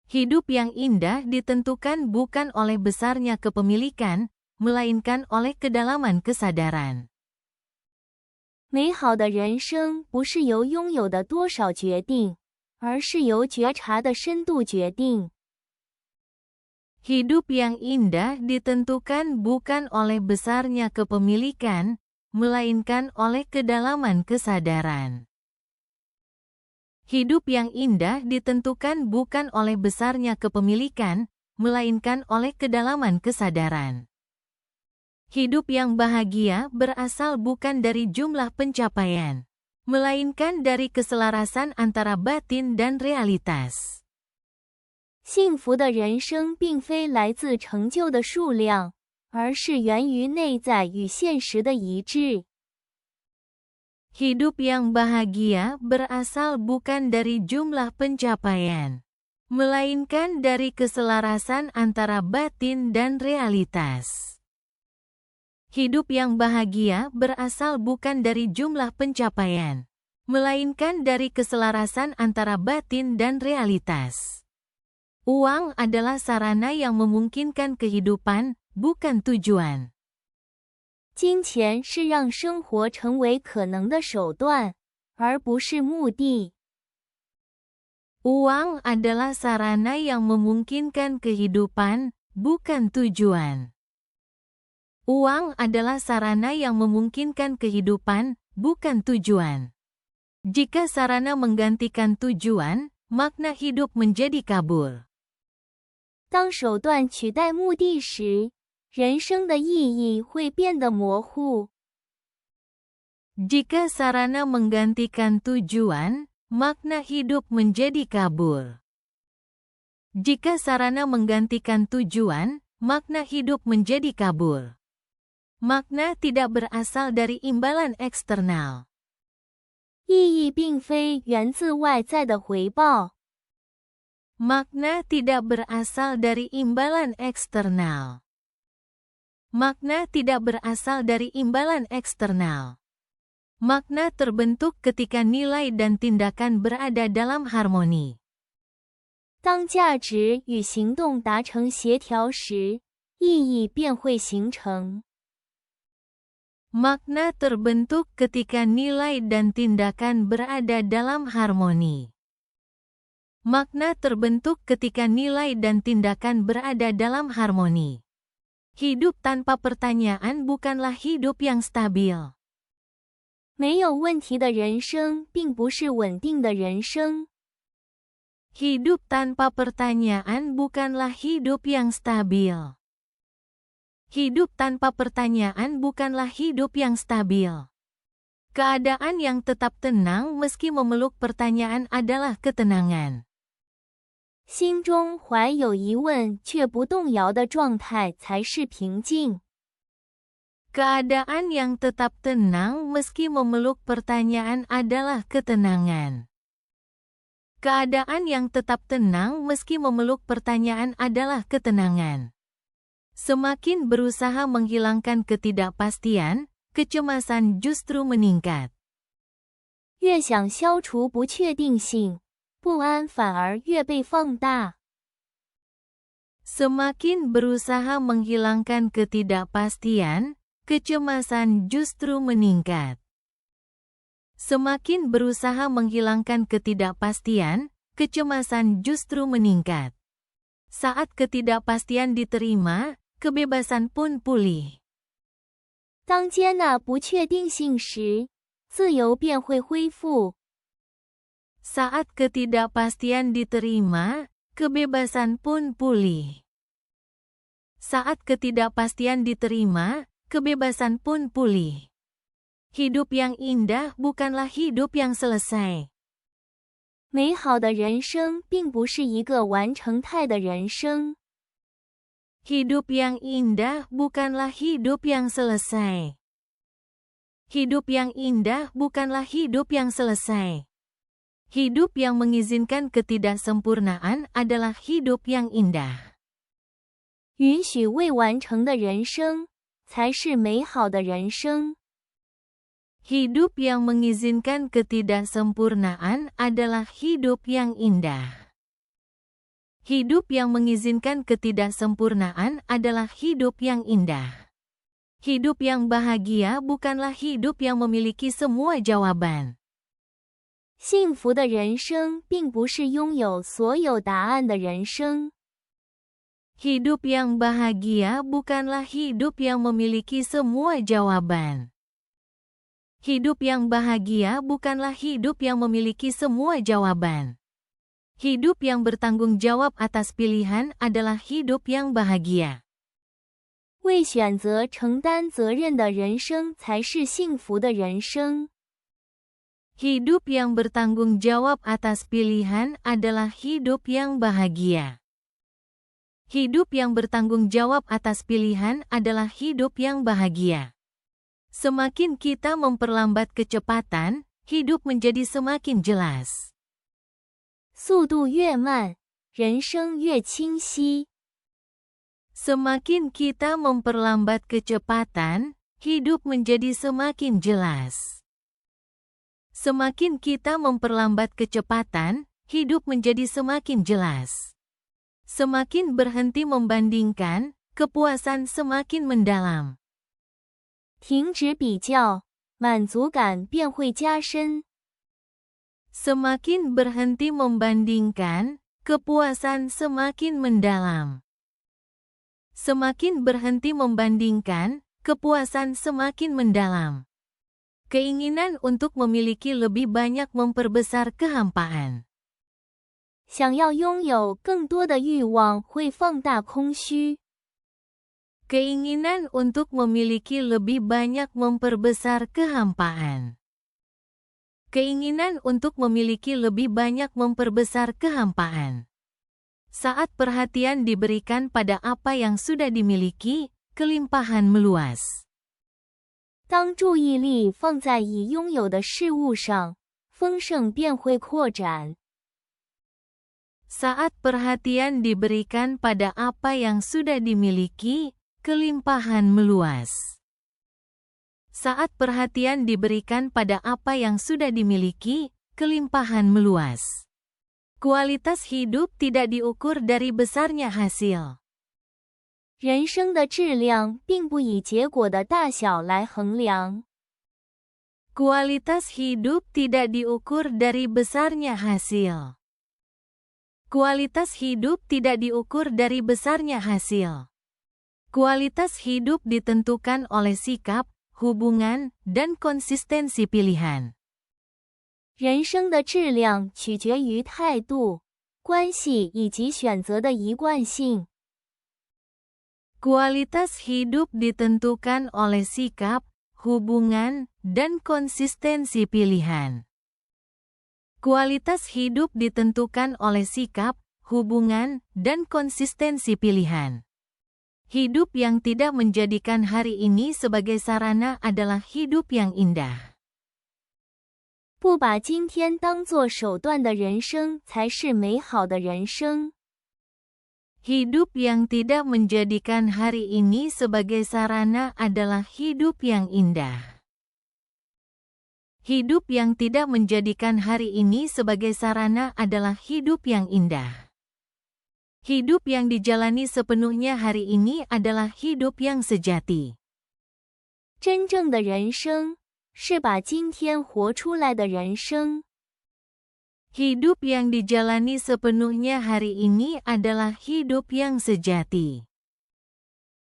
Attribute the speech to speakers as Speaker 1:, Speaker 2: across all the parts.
Speaker 1: Hidup yang indah ditentukan bukan oleh besarnya kepemilikan, melainkan oleh kedalaman kesadaran.
Speaker 2: 美好的人生不是由拥有的多少决定，而是由觉察的深度决定。
Speaker 1: Hidup yang indah ditentukan bukan oleh besarnya kepemilikan, melainkan oleh kedalaman kesadaran. Hidup yang indah ditentukan bukan oleh besarnya kepemilikan, melainkan oleh kedalaman kesadaran. Hidup yang bahagia berasal bukan dari jumlah pencapaian, melainkan dari keselarasan antara batin dan realitas.
Speaker 2: 幸福的人生并非来自成就的数量，而是源于内在与现实的一致。
Speaker 1: Hidup yang bahagia berasal bukan dari jumlah pencapaian, melainkan dari keselarasan antara batin dan realitas. Hidup yang bahagia berasal bukan dari jumlah pencapaian, melainkan dari keselarasan antara batin dan realitas. Uang adalah sarana yang memungkinkan kehidupan, bukan tujuan.
Speaker 2: 金钱是让生活成为可能的手段，而不是目的。
Speaker 1: Uang adalah sarana yang memungkinkan kehidupan, bukan tujuan. Uang adalah sarana yang memungkinkan kehidupan, bukan tujuan. Jika sarana menggantikan tujuan, makna hidup menjadi kabur.
Speaker 2: 当手段取代目的时， 人生的意义会变得模糊。
Speaker 1: Jika sarana menggantikan tujuan, makna hidup menjadi kabur. Jika sarana menggantikan tujuan, makna hidup menjadi kabur. Makna tidak berasal dari imbalan eksternal.
Speaker 2: 意义并非源自外在的回报。
Speaker 1: Makna tidak berasal dari imbalan eksternal. Makna tidak berasal dari imbalan eksternal. Makna terbentuk ketika nilai dan tindakan berada dalam harmoni.
Speaker 2: 当价值与行动达成协调时，意义便会形成。
Speaker 1: Makna terbentuk ketika nilai dan tindakan berada dalam harmoni. Makna terbentuk ketika nilai dan tindakan berada dalam harmoni. Hidup tanpa pertanyaan bukanlah hidup yang stabil.
Speaker 2: 没有问题的人生并不是稳定的人生。
Speaker 1: Hidup tanpa pertanyaan bukanlah hidup yang stabil. Hidup tanpa pertanyaan bukanlah hidup yang stabil. Keadaan yang tetap tenang meski memeluk pertanyaan adalah ketenangan.
Speaker 2: 心中怀有疑问却不动摇的状态才是平静。
Speaker 1: Keadaan yang tetap tenang meski memeluk pertanyaan adalah ketenangan. Keadaan yang tetap tenang meski memeluk pertanyaan adalah ketenangan. Semakin berusaha menghilangkan ketidakpastian, kecemasan justru meningkat.
Speaker 2: 越想消除不确定性，不安反而越被放大。
Speaker 1: Semakin berusaha menghilangkan ketidakpastian, kecemasan justru meningkat. Semakin berusaha menghilangkan ketidakpastian, kecemasan justru meningkat. Saat ketidakpastian diterima, kebebasan pun pulih.
Speaker 2: 当接纳不确定性时，自由便会恢复。
Speaker 1: Saat ketidakpastian diterima, kebebasan pun pulih. Saat ketidakpastian diterima, kebebasan pun pulih. Hidup yang indah bukanlah hidup yang selesai.
Speaker 2: 美好的人生并不是一个完成态的人生。
Speaker 1: Hidup yang indah bukanlah hidup yang selesai. Hidup yang indah bukanlah hidup yang selesai. Hidup yang mengizinkan ketidaksempurnaan adalah hidup yang indah.
Speaker 2: 允许未完成的人生，才是美好的人生。
Speaker 1: Hidup yang mengizinkan ketidaksempurnaan adalah hidup yang indah. Hidup yang mengizinkan ketidaksempurnaan adalah hidup yang indah. Hidup yang bahagia bukanlah hidup yang memiliki semua jawaban.
Speaker 2: 幸福的人生并不是拥有所有答案的人生。
Speaker 1: Hidup yang bahagia bukanlah hidup yang memiliki semua jawaban. Hidup yang bahagia bukanlah hidup yang memiliki semua jawaban. Hidup yang bertanggung jawab atas pilihan adalah hidup yang bahagia.
Speaker 2: 为选择承担责任的人生才是幸福的人生。
Speaker 1: Hidup yang bertanggung jawab atas pilihan adalah hidup yang bahagia. Hidup yang bertanggung jawab atas pilihan adalah hidup yang bahagia. Semakin kita memperlambat kecepatan, hidup menjadi semakin jelas.
Speaker 2: 速度越慢，人生越清晰。
Speaker 1: Semakin kita memperlambat kecepatan, hidup menjadi semakin jelas. Semakin kita memperlambat kecepatan, hidup menjadi semakin jelas. Semakin berhenti membandingkan, kepuasan semakin mendalam.
Speaker 2: 停止比较，满足感便会加深。
Speaker 1: Semakin berhenti membandingkan, kepuasan semakin mendalam. Semakin berhenti membandingkan, kepuasan semakin mendalam. Keinginan untuk memiliki lebih banyak memperbesar kehampaan.
Speaker 2: 想要拥有更多的欲望会放大空虚。
Speaker 1: Keinginan untuk memiliki lebih banyak memperbesar kehampaan. Keinginan untuk memiliki lebih banyak memperbesar kehampaan. Saat perhatian diberikan pada apa yang sudah dimiliki, kelimpahan meluas.
Speaker 2: 当注意力放在已拥有的事物上，丰盛便会扩展。
Speaker 1: Saat perhatian diberikan pada apa yang sudah dimiliki, kelimpahan meluas. Saat perhatian diberikan pada apa yang sudah dimiliki, kelimpahan meluas. Kualitas hidup tidak diukur dari besarnya hasil.
Speaker 2: 人生的质量并不以结果的大小来衡量。
Speaker 1: Kualitas hidup tidak diukur dari besarnya hasil. Kualitas hidup tidak diukur dari besarnya hasil. Kualitas hidup ditentukan oleh sikap, hubungan, dan konsistensi pilihan.
Speaker 2: 人生的质量取决于态度、关系以及选择的一贯性。
Speaker 1: Kualitas hidup ditentukan oleh sikap, hubungan, dan konsistensi pilihan. Kualitas hidup ditentukan oleh sikap, hubungan, dan konsistensi pilihan. Hidup yang tidak menjadikan hari ini sebagai sarana adalah hidup yang indah.
Speaker 2: 不把今天当作手段的人生才是美好的人生。
Speaker 1: Hidup yang tidak menjadikan hari ini sebagai sarana adalah hidup yang indah. Hidup yang tidak menjadikan hari ini sebagai sarana adalah hidup yang indah. Hidup yang dijalani sepenuhnya hari ini adalah hidup yang sejati.
Speaker 2: 真正的人生是把今天活出来的人生。
Speaker 1: Hidup yang dijalani sepenuhnya hari ini adalah hidup yang sejati.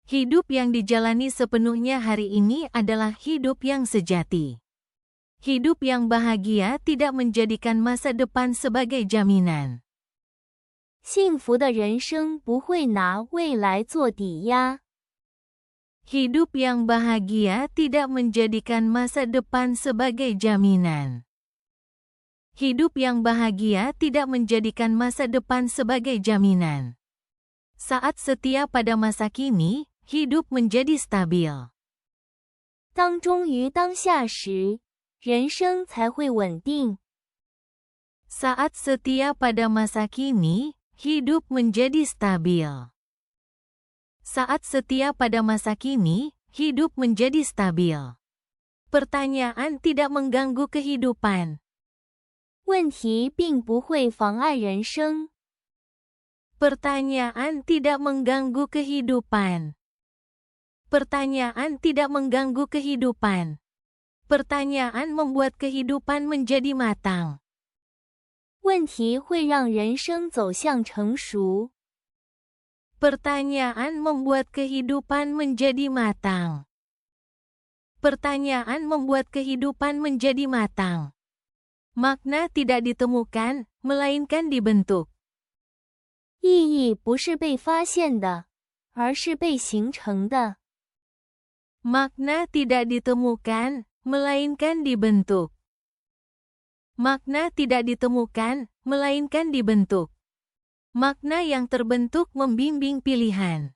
Speaker 1: Hidup yang dijalani sepenuhnya hari ini adalah hidup yang sejati. Hidup yang bahagia tidak menjadikan masa depan sebagai jaminan.
Speaker 2: 幸福的人生不会拿未来做抵押。
Speaker 1: Hidup yang bahagia tidak menjadikan masa depan sebagai jaminan. Hidup yang bahagia tidak menjadikan masa depan sebagai jaminan. Saat setia pada masa kini, hidup menjadi stabil.
Speaker 2: 当忠于当下时，人生才会稳定。
Speaker 1: Saat setia pada masa kini, hidup menjadi stabil. Saat setia pada masa kini, hidup menjadi stabil. Pertanyaan tidak mengganggu kehidupan.
Speaker 2: 问题并不会妨碍人生。
Speaker 1: Pertanyaan tidak mengganggu kehidupan. Pertanyaan tidak mengganggu kehidupan. Pertanyaan membuat kehidupan menjadi matang.
Speaker 2: 问题会让人生走向成熟。
Speaker 1: Pertanyaan membuat kehidupan menjadi matang. Pertanyaan membuat kehidupan menjadi matang. Makna tidak ditemukan, melainkan dibentuk.
Speaker 2: 意义不是被发现的，而是被形成的。
Speaker 1: Makna tidak ditemukan, melainkan dibentuk. Makna tidak ditemukan, melainkan dibentuk. Makna yang terbentuk membimbing pilihan.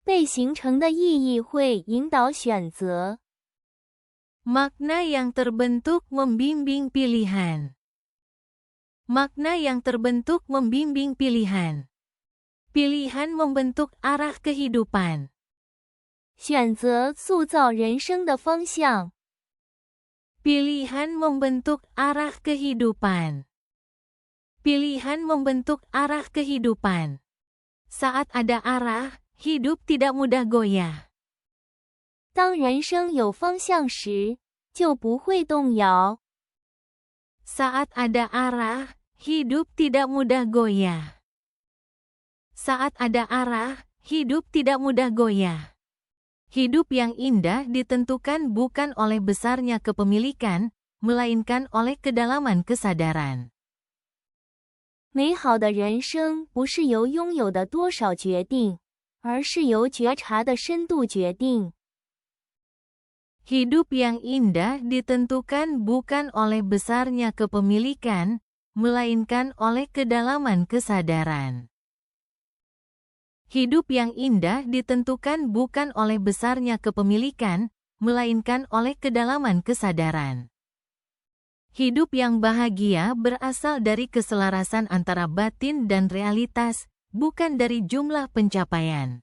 Speaker 2: 被形成的意义会引导选择。
Speaker 1: Makna yang terbentuk membimbing pilihan. Makna yang terbentuk membimbing pilihan. Pilihan membentuk arah kehidupan.
Speaker 2: 选择塑造人生的方向。
Speaker 1: Pilihan membentuk arah kehidupan. Pilihan membentuk arah kehidupan. Saat ada arah, hidup tidak mudah goyah.
Speaker 2: 当人生有方向时，就不会动摇。
Speaker 1: Saat ada arah, hidup tidak mudah goyah. Saat ada arah, hidup tidak mudah goyah. Hidup yang indah ditentukan bukan oleh besarnya kepemilikan, melainkan oleh kedalaman kesadaran.
Speaker 2: 美好的人生不是由拥有的多少决定，而是由觉察的深度决定。
Speaker 1: Hidup yang indah ditentukan bukan oleh besarnya kepemilikan, melainkan oleh kedalaman kesadaran. Hidup yang indah ditentukan bukan oleh besarnya kepemilikan, melainkan oleh kedalaman kesadaran. Hidup yang bahagia berasal dari keselarasan antara batin dan realitas, bukan dari jumlah pencapaian.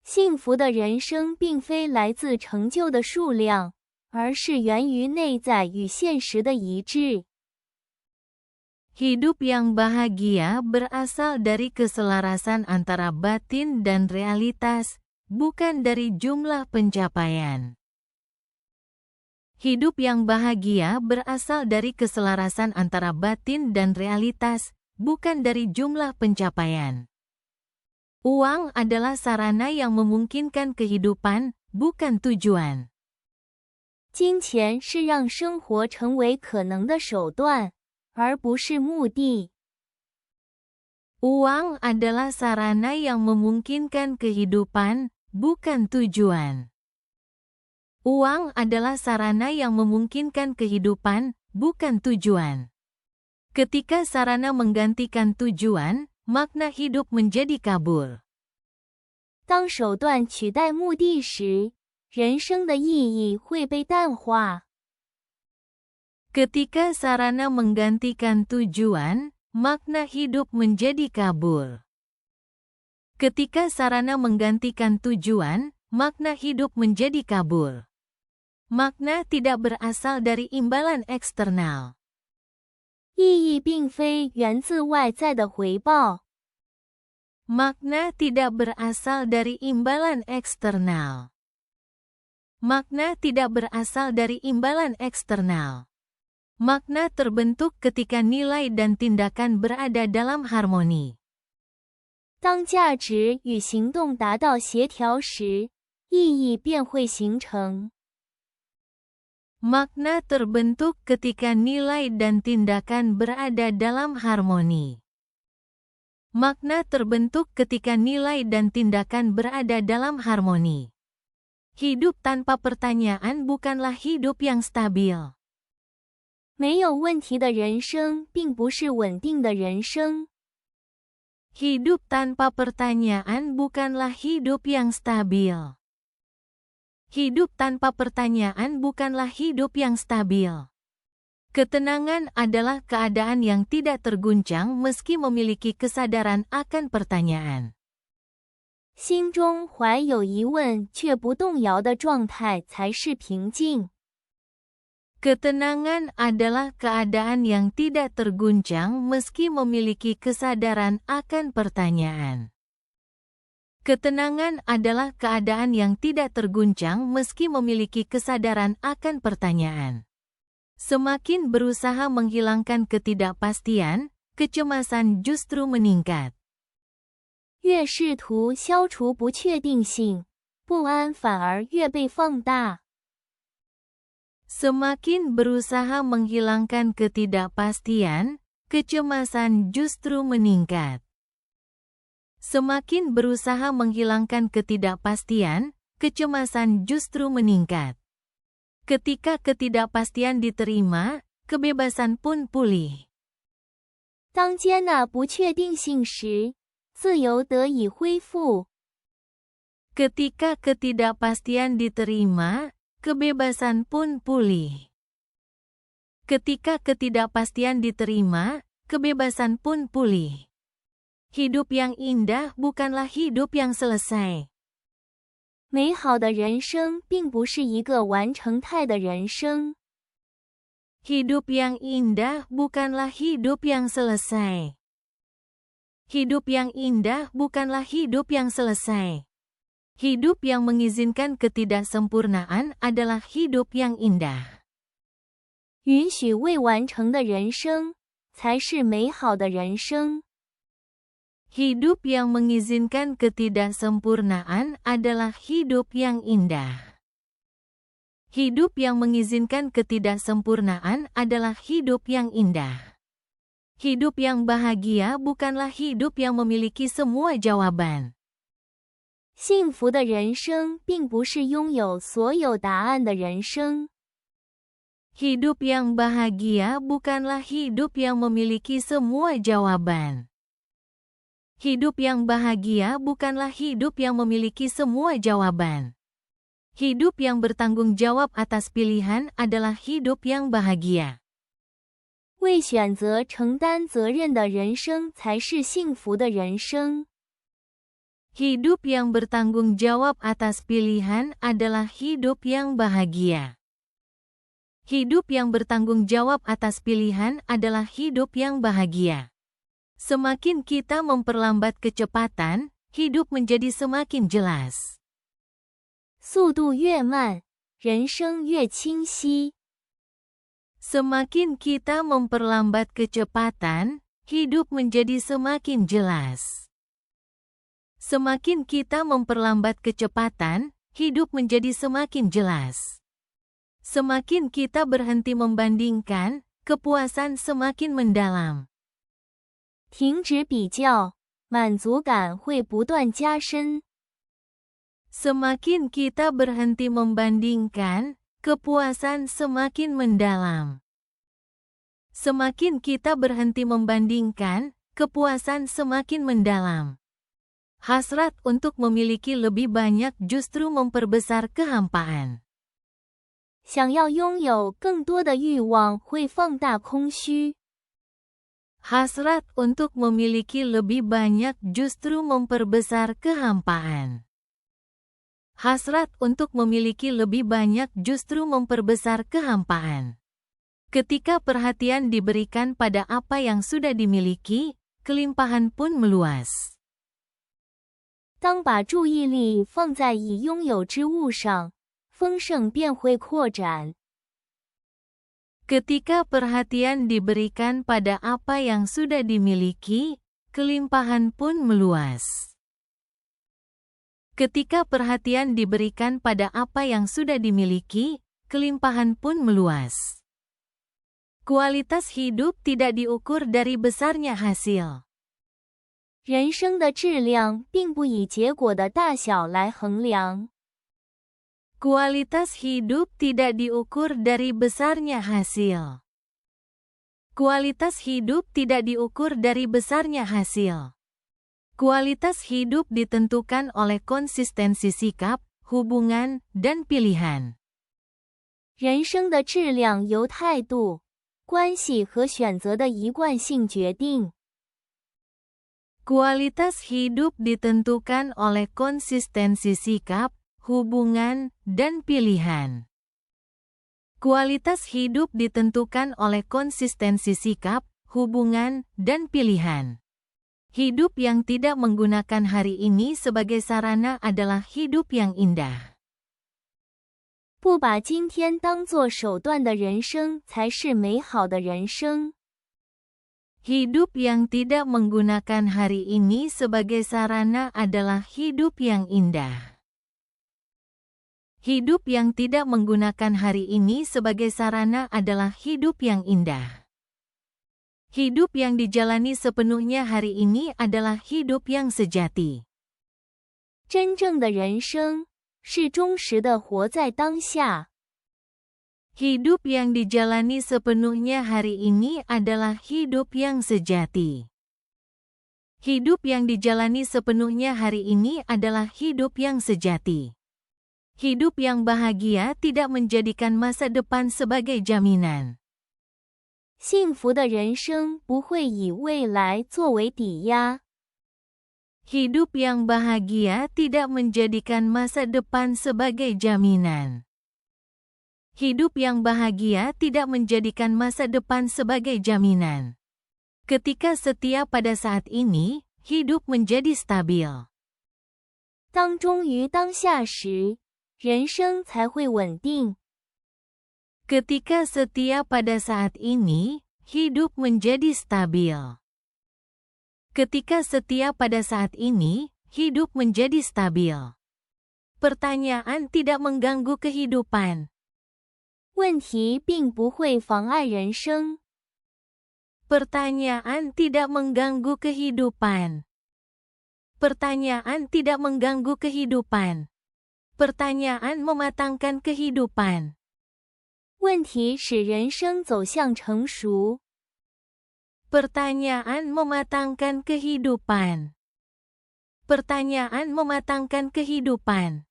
Speaker 2: 幸福的人生并非来自成就的数量，而是源于内在与现实的一致。
Speaker 1: Hidup yang bahagia berasal dari keselarasan antara batin dan realitas, bukan dari jumlah pencapaian. Hidup yang bahagia berasal dari keselarasan antara batin dan realitas, bukan dari jumlah pencapaian. Uang adalah sarana yang memungkinkan kehidupan, bukan tujuan.
Speaker 2: 金钱是让生活成为可能的手段，而不是目的。
Speaker 1: Uang adalah sarana yang memungkinkan kehidupan, bukan tujuan. Uang adalah sarana yang memungkinkan kehidupan, bukan tujuan. Ketika sarana menggantikan tujuan, makna hidup menjadi kabur.
Speaker 2: 当手段取代目的时，人生的意义会被淡化。
Speaker 1: Ketika sarana menggantikan tujuan, makna hidup menjadi kabur. Ketika sarana menggantikan tujuan, makna hidup menjadi kabur. Makna tidak berasal dari imbalan eksternal.
Speaker 2: 意义并非源自外在的回报。
Speaker 1: Makna tidak berasal dari imbalan eksternal. Makna tidak berasal dari imbalan eksternal. Makna terbentuk ketika nilai dan tindakan berada dalam harmoni.
Speaker 2: 当价值与行动达到协调时，意义便会形成。
Speaker 1: Makna terbentuk ketika nilai dan tindakan berada dalam harmoni. Makna terbentuk ketika nilai dan tindakan berada dalam harmoni. Hidup tanpa pertanyaan bukanlah hidup yang stabil.
Speaker 2: 没有问题的人生并不是稳定的人生。
Speaker 1: Hidup tanpa pertanyaan bukanlah hidup yang stabil. Hidup tanpa pertanyaan bukanlah hidup yang stabil. Ketenangan adalah keadaan yang tidak terguncang meski memiliki kesadaran akan pertanyaan.
Speaker 2: 心中怀有疑问却不动摇的状态才是平静。
Speaker 1: Ketenangan adalah keadaan yang tidak terguncang meski memiliki kesadaran akan pertanyaan. Ketenangan adalah keadaan yang tidak terguncang meski memiliki kesadaran akan pertanyaan. Semakin berusaha menghilangkan ketidakpastian, kecemasan justru meningkat.
Speaker 2: 越试图消除不确定性，不安反而越被放大。
Speaker 1: Semakin berusaha menghilangkan ketidakpastian, kecemasan justru meningkat. Semakin berusaha menghilangkan ketidakpastian, kecemasan justru meningkat. Ketika ketidakpastian diterima, kebebasan pun pulih.
Speaker 2: 当接纳不确定性时，自由得以恢复。
Speaker 1: Ketika ketidakpastian diterima, kebebasan pun pulih. Ketika ketidakpastian diterima, kebebasan pun pulih. Hidup yang indah bukanlah hidup yang selesai.
Speaker 2: 美好的人生并不是一个完成态的人生。
Speaker 1: Hidup yang indah bukanlah hidup yang selesai. Hidup yang indah bukanlah hidup yang selesai. Hidup yang mengizinkan ketidaksempurnaan adalah hidup yang indah.
Speaker 2: 允许未完成的人生，才是美好的人生。
Speaker 1: Hidup yang mengizinkan ketidaksempurnaan adalah hidup yang indah. Hidup yang mengizinkan ketidaksempurnaan adalah hidup yang indah. Hidup yang bahagia bukanlah hidup yang memiliki semua jawaban.
Speaker 2: 幸福的人生并不是拥有所有答案的人生。
Speaker 1: Hidup yang bahagia bukanlah hidup yang memiliki semua jawaban. Hidup yang bahagia bukanlah hidup yang memiliki semua jawaban. Hidup yang bertanggung jawab atas pilihan adalah hidup yang bahagia.
Speaker 2: 为选择承担责任的人生才是幸福的人生。
Speaker 1: Hidup yang bertanggung jawab atas pilihan adalah hidup yang bahagia. Hidup yang bertanggung jawab atas pilihan adalah hidup yang bahagia. Semakin kita memperlambat kecepatan, hidup menjadi semakin jelas.
Speaker 2: 速度越慢，人生越清晰。
Speaker 1: Semakin kita memperlambat kecepatan, hidup menjadi semakin jelas. Semakin kita memperlambat kecepatan, hidup menjadi semakin jelas. Semakin kita berhenti membandingkan, kepuasan semakin mendalam.
Speaker 2: 停止比较，满足感会不断加深。
Speaker 1: Semakin kita berhenti membandingkan, kepuasan semakin mendalam. Semakin kita berhenti membandingkan, kepuasan semakin mendalam. Hasrat untuk memiliki lebih banyak justru memperbesar kehampaan.
Speaker 2: 想要拥有更多的欲望会放大空虚。
Speaker 1: Hasrat untuk memiliki lebih banyak justru memperbesar kehampaan. Hasrat untuk memiliki lebih banyak justru memperbesar kehampaan. Ketika perhatian diberikan pada apa yang sudah dimiliki, kelimpahan pun meluas.
Speaker 2: 当把注意力放在已拥有之物上，丰盛便会扩展。
Speaker 1: Ketika perhatian diberikan pada apa yang sudah dimiliki, kelimpahan pun meluas. Ketika perhatian diberikan pada apa yang sudah dimiliki, kelimpahan pun meluas. Kualitas hidup tidak diukur dari besarnya hasil.
Speaker 2: 人生的质量并不以结果的大小来衡量。
Speaker 1: Kualitas hidup tidak diukur dari besarnya hasil. Kualitas hidup tidak diukur dari besarnya hasil. Kualitas hidup ditentukan oleh konsistensi sikap, hubungan, dan pilihan.
Speaker 2: 人生的质量由态度、关系和选择的一贯性决定。
Speaker 1: Kualitas hidup ditentukan oleh konsistensi sikap, hubungan, dan pilihan. Kualitas hidup ditentukan oleh konsistensi sikap, hubungan, dan pilihan. Hidup yang tidak menggunakan hari ini sebagai sarana adalah hidup yang indah.
Speaker 2: 不把今天当作手段的人生才是美好的人生。
Speaker 1: Hidup yang tidak menggunakan hari ini sebagai sarana adalah hidup yang indah. Hidup yang tidak menggunakan hari ini sebagai sarana adalah hidup yang indah. Hidup yang dijalani sepenuhnya hari ini adalah hidup yang sejati.
Speaker 2: 真正的人生是忠实地活在当下。
Speaker 1: Hidup yang dijalani sepenuhnya hari ini adalah hidup yang sejati. Hidup yang dijalani sepenuhnya hari ini adalah hidup yang sejati. Hidup yang bahagia tidak menjadikan masa depan sebagai jaminan.
Speaker 2: 幸福的人生不会以未来作为抵押。
Speaker 1: Hidup yang bahagia tidak menjadikan masa depan sebagai jaminan. Hidup yang bahagia tidak menjadikan masa depan sebagai jaminan. Ketika setia pada saat ini, hidup menjadi stabil.
Speaker 2: 当忠于当下时，人生才会稳定。
Speaker 1: Ketika setia pada saat ini, hidup menjadi stabil. Ketika setia pada saat ini, hidup menjadi stabil. Pertanyaan tidak mengganggu kehidupan.
Speaker 2: 问题并不会妨碍人生。
Speaker 1: Pertanyaan tidak mengganggu kehidupan. Pertanyaan tidak mengganggu kehidupan. Pertanyaan mematangkan kehidupan.
Speaker 2: 问题使人生走向成熟。
Speaker 1: Pertanyaan mematangkan kehidupan. Pertanyaan mematangkan kehidupan.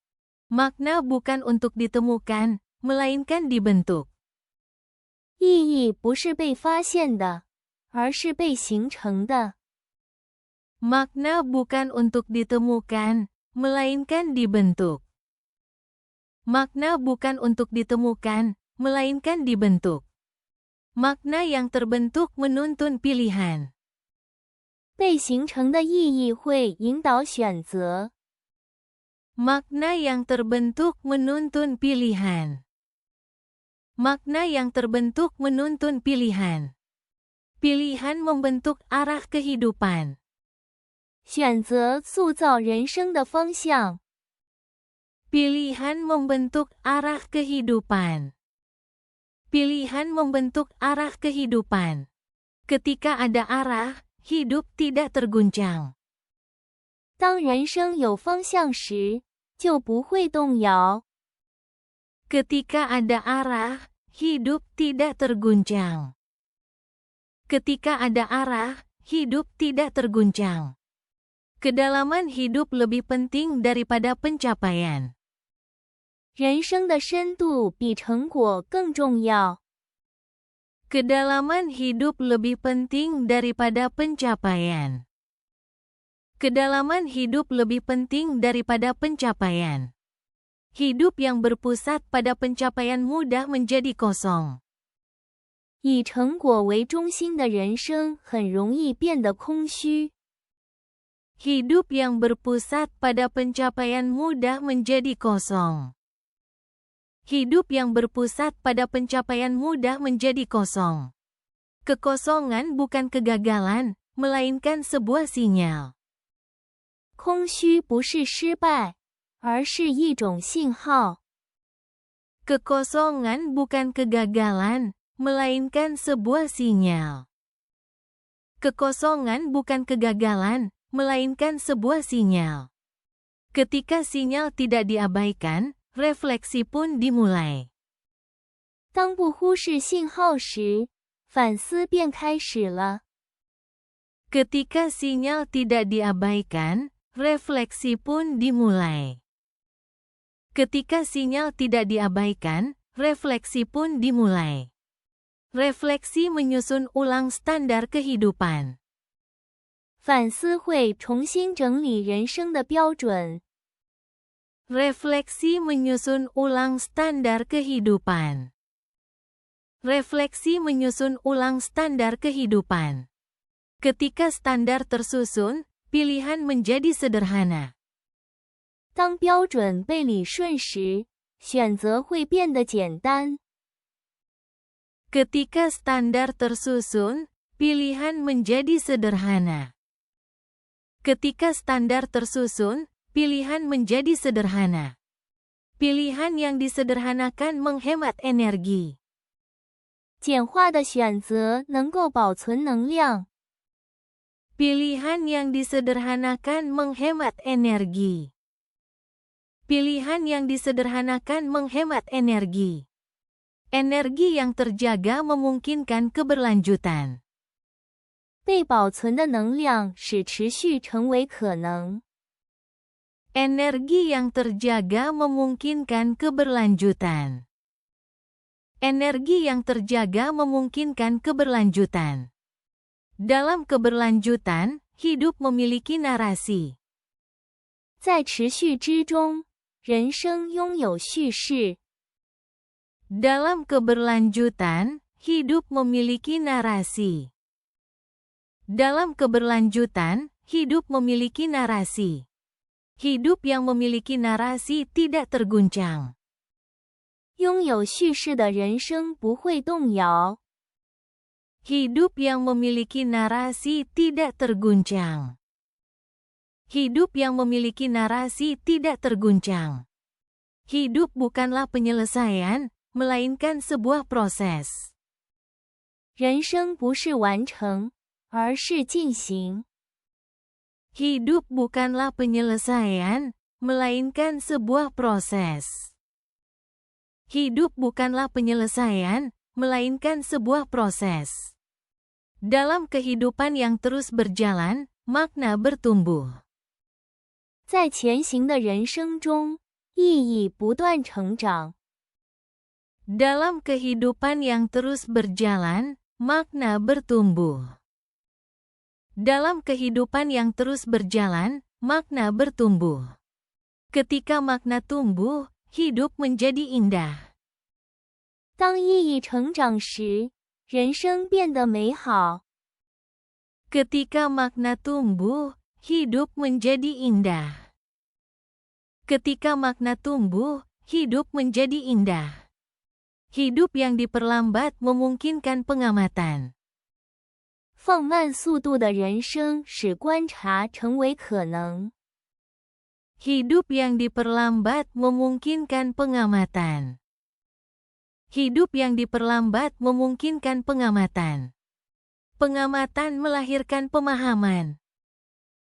Speaker 1: Makna bukan untuk ditemukan, melainkan dibentuk.
Speaker 2: 意义不是被发现的，而是被形成的。
Speaker 1: Makna bukan untuk ditemukan, melainkan dibentuk. Makna bukan untuk ditemukan, melainkan dibentuk. Makna yang terbentuk menuntun pilihan.
Speaker 2: 被形成的意义会引导选择。
Speaker 1: Makna yang terbentuk menuntun pilihan. Makna yang terbentuk menuntun pilihan. Pilihan membentuk arah kehidupan.
Speaker 2: 选择塑造人生的方向。
Speaker 1: Pilihan membentuk arah kehidupan. Pilihan membentuk arah kehidupan. Ketika ada arah, hidup tidak terguncang.
Speaker 2: 当人生有方向时，就不会动摇。
Speaker 1: Ketika ada arah, hidup tidak terguncang. Ketika ada arah, hidup tidak terguncang. Kedalaman hidup lebih penting daripada pencapaian.
Speaker 2: 人生的深度比成果更重要。
Speaker 1: Kedalaman hidup lebih penting daripada pencapaian. Kedalaman hidup lebih penting daripada pencapaian. Hidup yang berpusat pada pencapaian mudah menjadi kosong.
Speaker 2: 以成果为中心的人生很容易变得空虚。
Speaker 1: Hidup yang berpusat pada pencapaian mudah menjadi kosong. Hidup yang berpusat pada pencapaian mudah menjadi kosong. Kekosongan bukan kegagalan, melainkan sebuah sinyal.
Speaker 2: 空虚不是失败，而是一种信号。
Speaker 1: Kekosongan bukan kegagalan, melainkan sebuah sinyal. Kekosongan bukan kegagalan, melainkan sebuah sinyal. Ketika sinyal tidak diabaikan, refleksi pun dimulai.
Speaker 2: 当不忽视信号时，反思便开始了。
Speaker 1: Ketika sinyal tidak diabaikan, refleksi pun dimulai. Ketika sinyal tidak diabaikan, refleksi pun dimulai. Refleksi menyusun ulang standar kehidupan.
Speaker 2: 反思会重新整理人生的标准。
Speaker 1: Refleksi menyusun ulang standar kehidupan. Refleksi menyusun ulang standar kehidupan. Ketika standar tersusun, pilihan menjadi sederhana.
Speaker 2: 当标准被理顺时，选择会变得简单。
Speaker 1: Ketika standar tersusun, pilihan menjadi sederhana. Ketika standar tersusun, pilihan menjadi sederhana. Pilihan yang disederhanakan menghemat energi.
Speaker 2: 简化的选择能够保存能量。
Speaker 1: Pilihan yang disederhanakan menghemat energi. Pilihan yang disederhanakan menghemat energi. Energi yang terjaga memungkinkan keberlanjutan.
Speaker 2: 被保存的能量使持续成为可能。
Speaker 1: Energi yang terjaga memungkinkan keberlanjutan. Energi yang terjaga memungkinkan keberlanjutan. Dalam keberlanjutan, hidup memiliki narasi.
Speaker 2: 在持续之中，人生拥有叙事。
Speaker 1: Dalam keberlanjutan, hidup memiliki narasi. Dalam keberlanjutan, hidup memiliki narasi. Hidup yang memiliki narasi tidak terguncang.
Speaker 2: 拥有叙事的人生不会动摇。
Speaker 1: Hidup yang memiliki narasi tidak terguncang. Hidup yang memiliki narasi tidak terguncang. Hidup bukanlah penyelesaian, melainkan sebuah proses.
Speaker 2: 人生不是完成，而是进行。
Speaker 1: Hidup bukanlah penyelesaian, melainkan sebuah proses. Hidup bukanlah penyelesaian, melainkan sebuah proses. Dalam kehidupan yang terus berjalan, makna bertumbuh.
Speaker 2: 在前行的人生中，意义不断成长。
Speaker 1: Dalam kehidupan yang terus berjalan, makna bertumbuh. Dalam kehidupan yang terus berjalan, makna bertumbuh. Ketika makna tumbuh, hidup menjadi indah.
Speaker 2: 当意义成长时，人生变得美好。
Speaker 1: Ketika makna tumbuh, hidup menjadi indah. Ketika makna tumbuh, hidup menjadi indah. Hidup yang diperlambat memungkinkan pengamatan.
Speaker 2: 放慢速度的人生使观察成为可能。
Speaker 1: Hidup yang diperlambat memungkinkan pengamatan. Hidup yang diperlambat memungkinkan pengamatan. Pengamatan melahirkan pemahaman.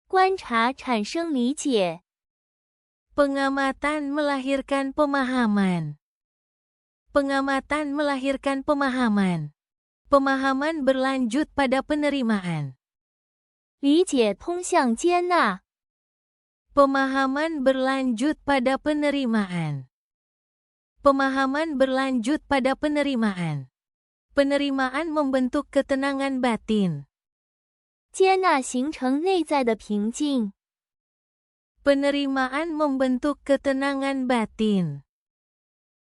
Speaker 2: 观察产生理解。
Speaker 1: Pengamatan melahirkan pemahaman. Pengamatan melahirkan pemahaman. Pemahaman berlanjut pada penerimaan.
Speaker 2: 理解通向接纳。
Speaker 1: Pemahaman berlanjut pada penerimaan. Pemahaman berlanjut pada penerimaan. Penerimaan membentuk ketenangan batin.
Speaker 2: 接纳形成内在的平静。
Speaker 1: Penerimaan membentuk ketenangan batin.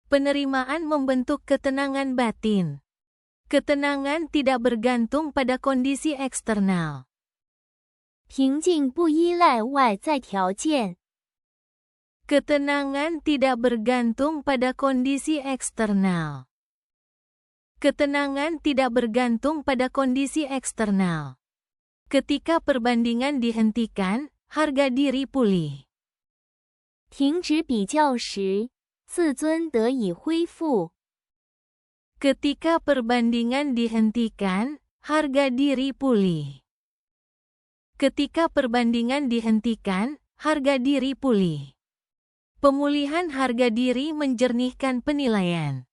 Speaker 1: Penerimaan membentuk ketenangan batin. Ketenangan tidak bergantung pada kondisi eksternal.
Speaker 2: 平静不依赖外在条件。
Speaker 1: Ketenangan tidak bergantung pada kondisi eksternal. Ketenangan tidak bergantung pada kondisi eksternal. Ketika perbandingan dihentikan, harga diri pulih.
Speaker 2: 停止比较时，自尊得以恢复。
Speaker 1: Ketika perbandingan dihentikan, harga diri pulih. Ketika perbandingan dihentikan, harga diri pulih. Pemulihan harga diri menjernihkan penilaian.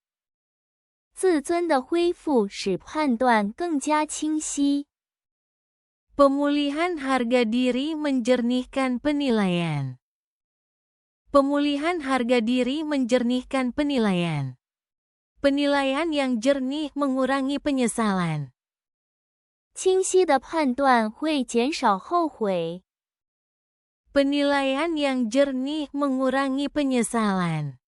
Speaker 2: 自尊的恢复使判断更加清晰。
Speaker 1: Pemulihan harga diri menjernihkan penilaian. Pemulihan harga diri menjernihkan penilaian. Penilaian yang jernih mengurangi penyesalan.
Speaker 2: 清晰的判断会减少后悔。
Speaker 1: Penilaian yang jernih mengurangi penyesalan.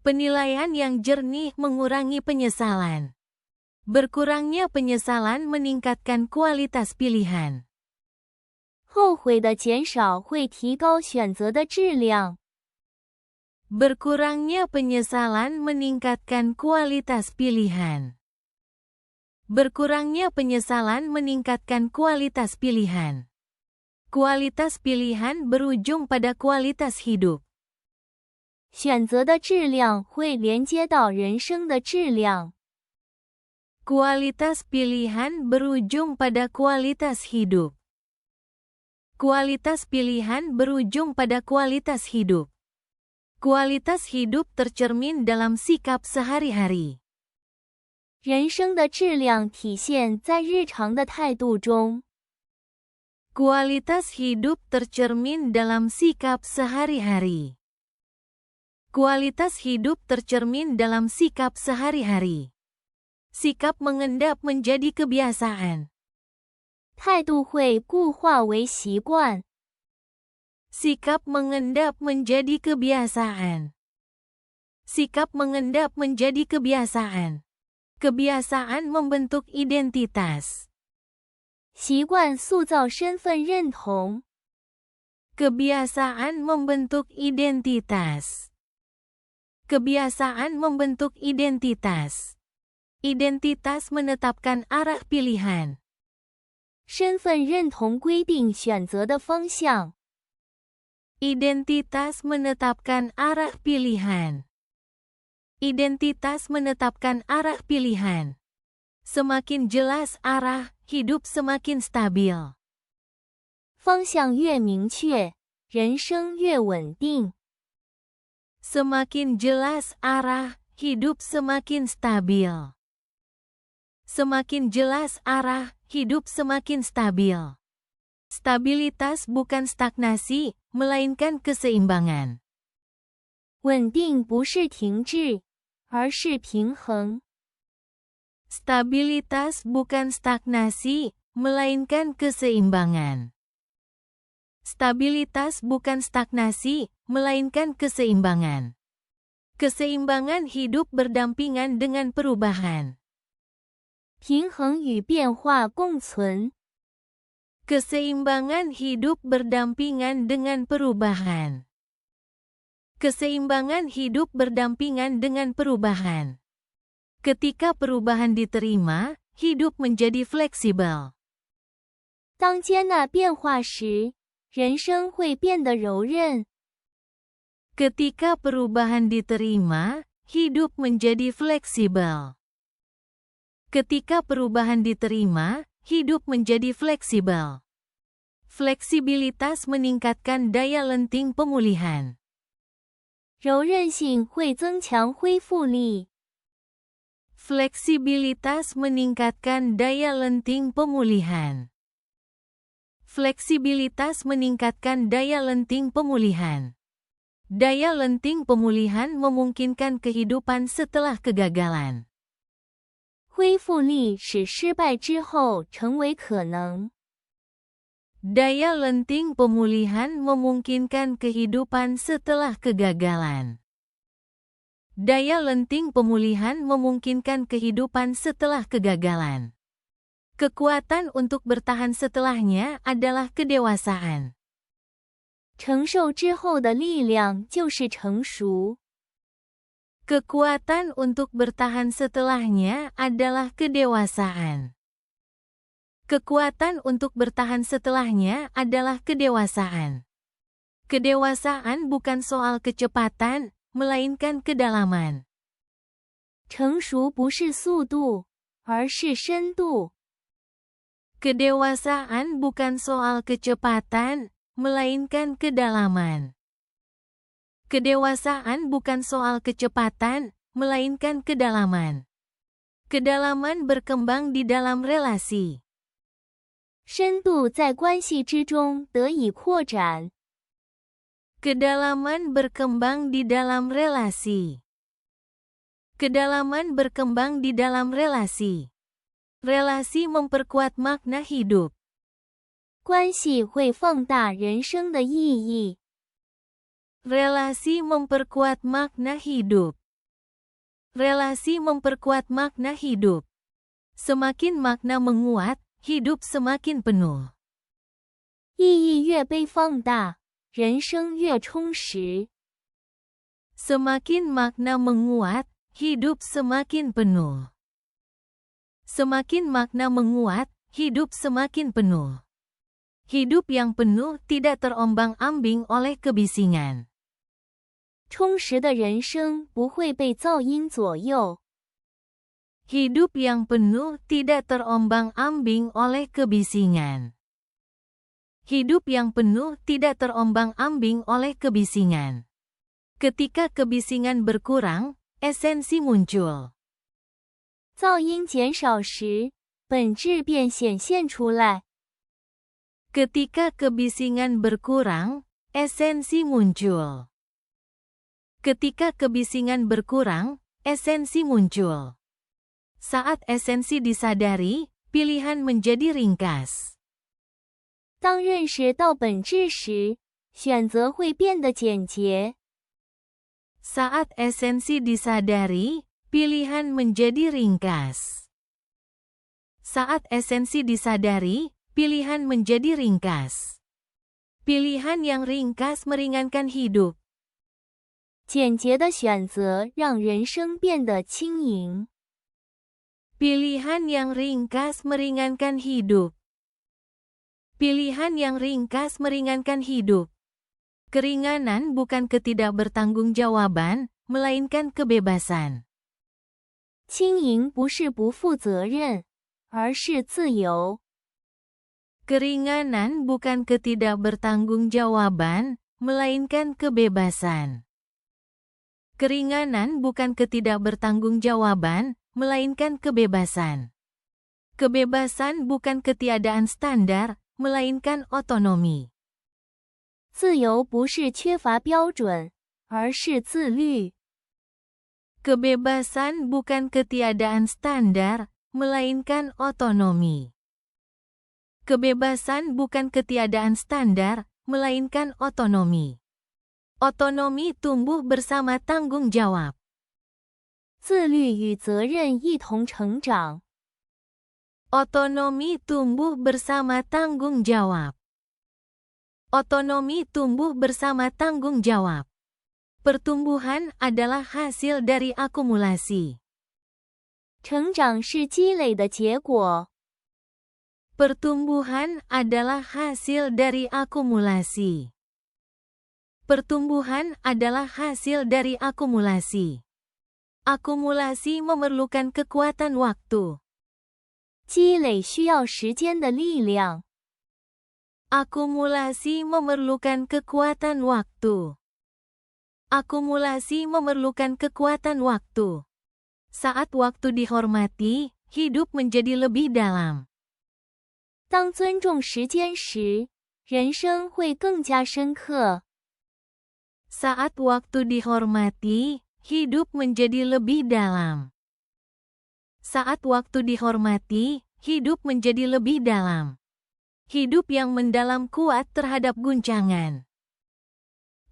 Speaker 1: Penilaian yang jernih mengurangi penyesalan. Berkurangnya penyesalan meningkatkan kualitas pilihan.
Speaker 2: 后悔的减少会提高选择的质量。
Speaker 1: Berkurangnya penyesalan meningkatkan kualitas pilihan. Berkurangnya penyesalan meningkatkan kualitas pilihan. Kualitas pilihan berujung pada kualitas hidup.
Speaker 2: 选择的质量会连接到人生的质量。
Speaker 1: Kualitas pilihan berujung pada kualitas hidup. Kualitas pilihan berujung pada kualitas hidup. Kualitas hidup tercermin dalam sikap sehari-hari.
Speaker 2: 人生的质量体现在日常的态度中。
Speaker 1: Kualitas hidup tercermin dalam sikap sehari-hari. Kualitas hidup tercermin dalam sikap sehari-hari. Sikap mengendap menjadi kebiasaan.
Speaker 2: 态度会固化为习惯。
Speaker 1: Sikap mengendap menjadi kebiasaan. Sikap mengendap menjadi kebiasaan. Kebiasaan membentuk identitas.
Speaker 2: 习惯塑造身份认同。
Speaker 1: Kebiasaan membentuk identitas. Kebiasaan membentuk identitas. Identitas menetapkan arah pilihan.
Speaker 2: 身份认同规定选择的方向。
Speaker 1: Identitas menetapkan arah pilihan. Identitas menetapkan arah pilihan. Semakin jelas arah, hidup semakin stabil.
Speaker 2: 方向越明确，人生越稳定。
Speaker 1: Semakin jelas arah, hidup semakin stabil. Semakin jelas arah, hidup semakin stabil. Stabilitas bukan stagnasi, melainkan keseimbangan.
Speaker 2: 稳定不是停滞，而是平衡。
Speaker 1: Stabilitas bukan stagnasi, melainkan keseimbangan. Stabilitas bukan stagnasi, melainkan keseimbangan. Keseimbangan hidup berdampingan dengan perubahan.
Speaker 2: 平衡与变化共存。
Speaker 1: Keseimbangan hidup berdampingan dengan perubahan. Keseimbangan hidup berdampingan dengan perubahan. Ketika perubahan diterima, hidup menjadi fleksibel.
Speaker 2: 当接纳变化时，人生会变得柔韧。
Speaker 1: Ketika perubahan diterima, hidup menjadi fleksibel. Ketika perubahan diterima, hidup menjadi fleksibel. Fleksibilitas meningkatkan daya lenting pemulihan.
Speaker 2: 柔韧性会增强恢复力。
Speaker 1: Fleksibilitas meningkatkan daya lenting pemulihan. Fleksibilitas meningkatkan daya lenting pemulihan. Daya lenting pemulihan memungkinkan kehidupan setelah kegagalan.
Speaker 2: 恢复力使失败之后成为可能。
Speaker 1: Daya lenting pemulihan memungkinkan kehidupan setelah kegagalan. Daya lenting pemulihan memungkinkan kehidupan setelah kegagalan. Kekuatan untuk bertahan setelahnya adalah kedewasaan.
Speaker 2: 承受之后的力量就是成熟。
Speaker 1: Kekuatan untuk bertahan setelahnya adalah kedewasaan. Kekuatan untuk bertahan setelahnya adalah kedewasaan. Kedewasaan bukan soal kecepatan, melainkan kedalaman.
Speaker 2: 成熟不是速度，而是深度。
Speaker 1: Kedewasaan bukan soal kecepatan, melainkan kedalaman. Kedewasaan bukan soal kecepatan, melainkan kedalaman. Kedalaman berkembang di dalam relasi.
Speaker 2: 深度在关系之中得以扩展。
Speaker 1: Kedalaman berkembang di dalam relasi. Kedalaman berkembang di dalam relasi. Relasi memperkuat makna hidup.
Speaker 2: 关系会放大人生的意义。
Speaker 1: Relasi memperkuat makna hidup. Relasi memperkuat makna hidup. Semakin makna menguat, hidup semakin penuh.
Speaker 2: 意义越被放大，人生越充实。
Speaker 1: Semakin makna menguat, hidup semakin penuh. Semakin makna menguat, hidup semakin penuh. Hidup yang penuh tidak terombang-ambing oleh kebisingan.
Speaker 2: 充实的人生不会被噪音左右。
Speaker 1: Hidup yang penuh tidak terombang-ambing oleh kebisingan. Hidup yang penuh tidak terombang-ambing oleh kebisingan. Ketika kebisingan berkurang, esensi muncul.
Speaker 2: 噪音减少时，本质便显现出来。
Speaker 1: Ketika kebisingan berkurang, esensi muncul. Ketika kebisingan berkurang, esensi muncul. Saat esensi disadari, pilihan menjadi ringkas.
Speaker 2: 当认识到本质时，选择会变得简洁。
Speaker 1: Saat esensi disadari, pilihan menjadi ringkas. Saat esensi disadari, pilihan menjadi ringkas. Pilihan yang ringkas meringankan hidup.
Speaker 2: 简洁的选择让人生变得轻盈。
Speaker 1: Pilihan yang ringkas meringankan hidup. Pilihan yang ringkas meringankan hidup. Keringanan bukan ketidakbertanggungjawaban, melainkan kebebasan.
Speaker 2: 轻盈不是不负责任，而是自由。
Speaker 1: Keringanan bukan ketidakbertanggungjawaban, melainkan kebebasan. Keringanan bukan ketidakbertanggungjawaban, melainkan kebebasan. Kebebasan bukan ketiadaan standar, melainkan otonomi.
Speaker 2: 自由不是缺乏标准，而是自律。
Speaker 1: Kebebasan bukan ketiadaan standar, melainkan otonomi. Kebebasan bukan ketiadaan standar, melainkan otonomi. Otonomi tumbuh bersama tanggung jawab.
Speaker 2: 自律与责任一同成长。
Speaker 1: Otonomi tumbuh bersama tanggung jawab. Otonomi tumbuh bersama tanggung jawab. Pertumbuhan adalah hasil dari akumulasi.
Speaker 2: 成长是积累的结果。
Speaker 1: Pertumbuhan adalah hasil dari akumulasi. Pertumbuhan adalah hasil dari akumulasi. Akumulasi memerlukan kekuatan waktu.
Speaker 2: 积累需要时间的力量。
Speaker 1: Akumulasi memerlukan kekuatan waktu. Akumulasi memerlukan kekuatan waktu. Saat waktu dihormati, hidup menjadi lebih dalam.
Speaker 2: 当尊重时间时，人生会更加深刻。
Speaker 1: Saat waktu dihormati, hidup menjadi lebih dalam. Saat waktu dihormati, hidup menjadi lebih dalam. Hidup yang mendalam kuat terhadap guncangan.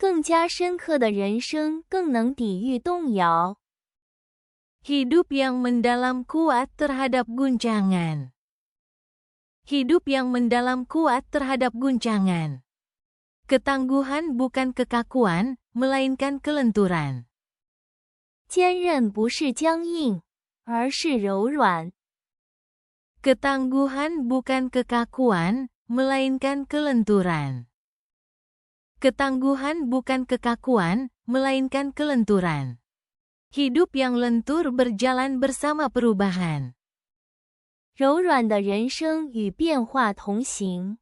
Speaker 2: 更加深刻的人生更能抵御动摇。
Speaker 1: Hidup yang mendalam kuat terhadap guncangan. Hidup yang mendalam kuat terhadap guncangan. Ketangguhan bukan kekakuan, melainkan kelenturan.
Speaker 2: 坚韧不是僵硬，而是柔软。
Speaker 1: Ketangguhan bukan kekakuan, melainkan kelenturan. Ketangguhan bukan kekakuan, melainkan kelenturan. Hidup yang lentur berjalan bersama perubahan.
Speaker 2: 柔软的人生与变化同行。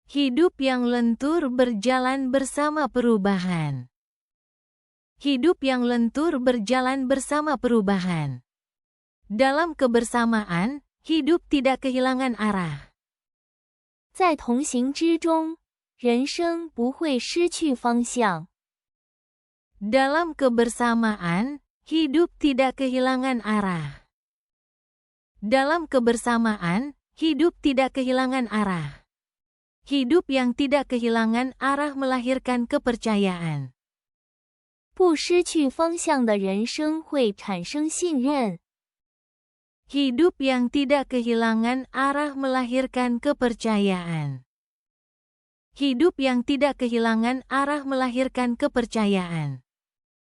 Speaker 1: Hidup yang lentur berjalan bersama perubahan. Hidup yang lentur berjalan bersama perubahan. Dalam kebersamaan, hidup tidak kehilangan arah.
Speaker 2: 在同行之中，人生不会失去方向。
Speaker 1: Dalam kebersamaan, hidup tidak kehilangan arah. Dalam kebersamaan, hidup tidak kehilangan arah. Hidup yang tidak kehilangan arah melahirkan kepercayaan.
Speaker 2: 不失去方向的人生会产生信任。
Speaker 1: Hidup yang tidak kehilangan arah melahirkan kepercayaan. Hidup yang tidak kehilangan arah melahirkan kepercayaan.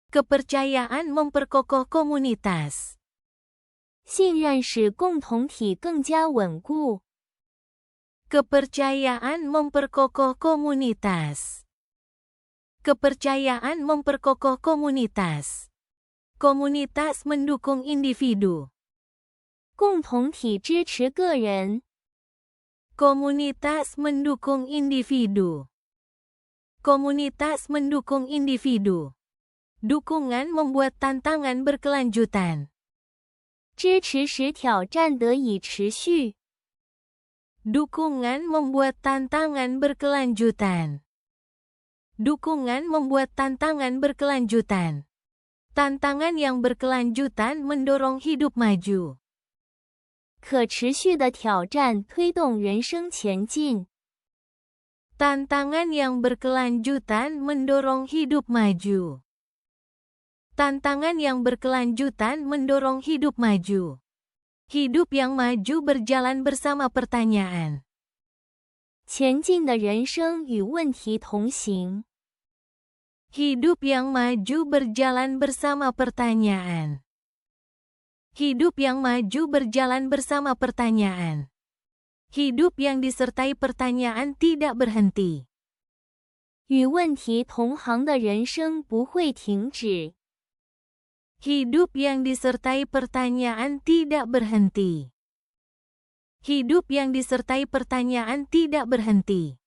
Speaker 1: Kepercayaan memperkokoh komunitas.
Speaker 2: 信任使共同体更加稳固。
Speaker 1: Kepercayaan memperkokoh komunitas. Kepercayaan memperkokoh komunitas. Komunitas mendukung individu.
Speaker 2: 共同体支持个人。
Speaker 1: Komunitas mendukung individu. Komunitas mendukung individu. Dukungan membuat tantangan berkelanjutan.
Speaker 2: 支持使挑战得以持续。
Speaker 1: Dukungan membuat tantangan berkelanjutan. Dukungan membuat tantangan berkelanjutan. Tantangan yang berkelanjutan mendorong hidup maju.
Speaker 2: 可持续的挑战推动人生前进。
Speaker 1: Tantangan yang berkelanjutan mendorong hidup maju. Tantangan yang berkelanjutan mendorong hidup maju. Hidup yang maju berjalan bersama pertanyaan.
Speaker 2: 前进的人生与问题同行。
Speaker 1: Hidup yang maju berjalan bersama pertanyaan. Hidup yang maju berjalan bersama pertanyaan. Hidup yang disertai pertanyaan tidak berhenti.
Speaker 2: 与问题同行的人生不会停止。
Speaker 1: Hidup yang disertai pertanyaan tidak berhenti. Hidup yang disertai pertanyaan tidak berhenti.